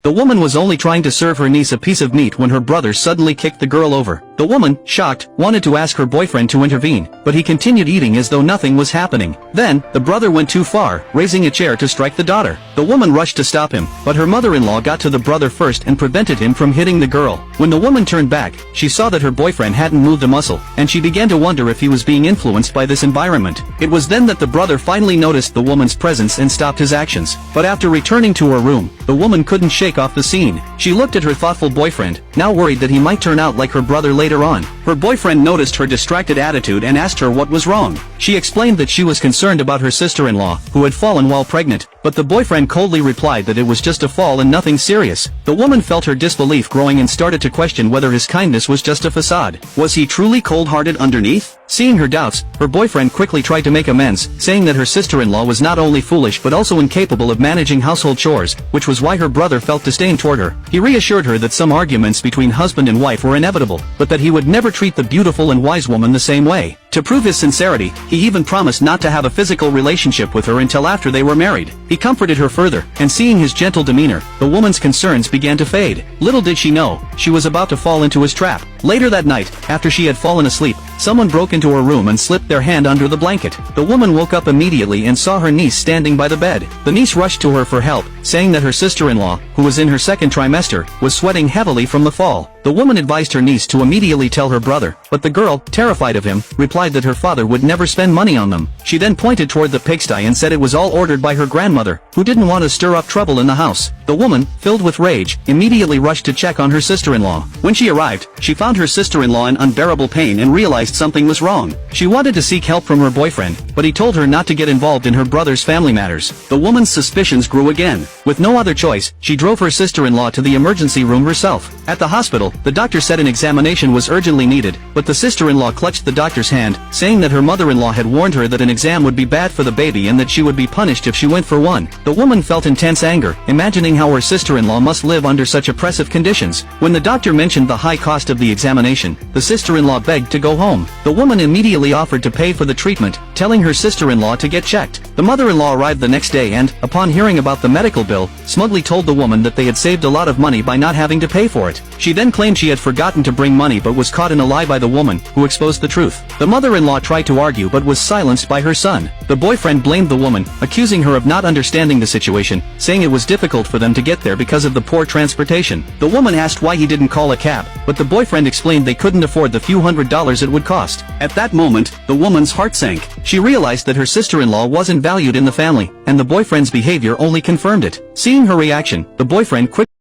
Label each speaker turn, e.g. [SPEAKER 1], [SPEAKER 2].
[SPEAKER 1] The woman was only trying to serve her niece a piece of meat when her brother suddenly kicked the girl over. The woman, shocked, wanted to ask her boyfriend to intervene, but he continued eating as though nothing was happening. Then, the brother went too far, raising a chair to strike the daughter. The woman rushed to stop him, but her mother-in-law got to the brother first and prevented him from hitting the girl. When the woman turned back, she saw that her boyfriend hadn't moved a muscle, and she began to wonder if he was being influenced by this environment. It was then that the brother finally noticed the woman's presence and stopped his actions. But after returning to her room, the woman couldn't shake off the scene. She looked at her thoughtful boyfriend, now worried that he might turn out like her brother later on. Her boyfriend noticed her distracted attitude and asked her what was wrong. She explained that she was concerned about her sister-in-law, who had fallen while pregnant, but the boyfriend coldly replied that it was just a fall and nothing serious. The woman felt her disbelief growing and started to question whether his kindness was just a facade. Was he truly cold-hearted underneath? Seeing her doubts, her boyfriend quickly tried to make amends, saying that her sister-in-law was not only foolish but also incapable of managing household chores, which was why her brother felt disdain toward her. He reassured her that some arguments between husband and wife were inevitable, but that he would never treat the beautiful and wise woman the same way. To prove his sincerity, he even promised not to have a physical relationship with her until after they were married. He comforted her further, and seeing his gentle demeanor, the woman's concerns began to fade. Little did she know, she was about to fall into his trap. Later that night, after she had fallen asleep, someone broke into her room and slipped their hand under the blanket. The woman woke up immediately and saw her niece standing by the bed. The niece rushed to her for help, saying that her sister-in-law, who was in her second trimester, was sweating heavily from the fall. The woman advised her niece to immediately tell her brother, but the girl, terrified of him, replied that her father would never spend money on them. She then pointed toward the pigsty and said it was all ordered by her grandmother, who didn't want to stir up trouble in the house. The woman, filled with rage, immediately rushed to check on her sister-in-law. When she arrived, she found her sister-in-law in unbearable pain and realized something was wrong. She wanted to seek help from her boyfriend, but he told her not to get involved in her brother's family matters. The woman's suspicions grew again. With no other choice, she drove her sister-in-law to the emergency room herself. At the hospital, the doctor said an examination was urgently needed, but the sister-in-law clutched the doctor's hand, saying that her mother-in-law had warned her that an exam would be bad for the baby and that she would be punished if she went for one. The woman felt intense anger, imagining how her sister-in-law must live under such oppressive conditions. When the doctor mentioned the high cost of the examination, the sister-in-law begged to go home. The woman immediately offered to pay for the treatment, telling her sister-in-law to get checked. The mother-in-law arrived the next day and, upon hearing about the medical bill, smugly told the woman that they had saved a lot of money by not having to pay for it. She then claimed she had forgotten to bring money but was caught in a lie by the woman, who exposed the truth. The mother-in-law tried to argue but was silenced by her son. The boyfriend blamed the woman, accusing her of not understanding the situation, saying it was difficult for them to get there because of the poor transportation. The woman asked why he didn't call a cab, but the boyfriend explained they couldn't afford the few $100s it would cost. At that moment, the woman's heart sank. She realized that her sister-in-law wasn't valued in the family, and the boyfriend's behavior only confirmed it. Seeing her reaction, the boyfriend quickly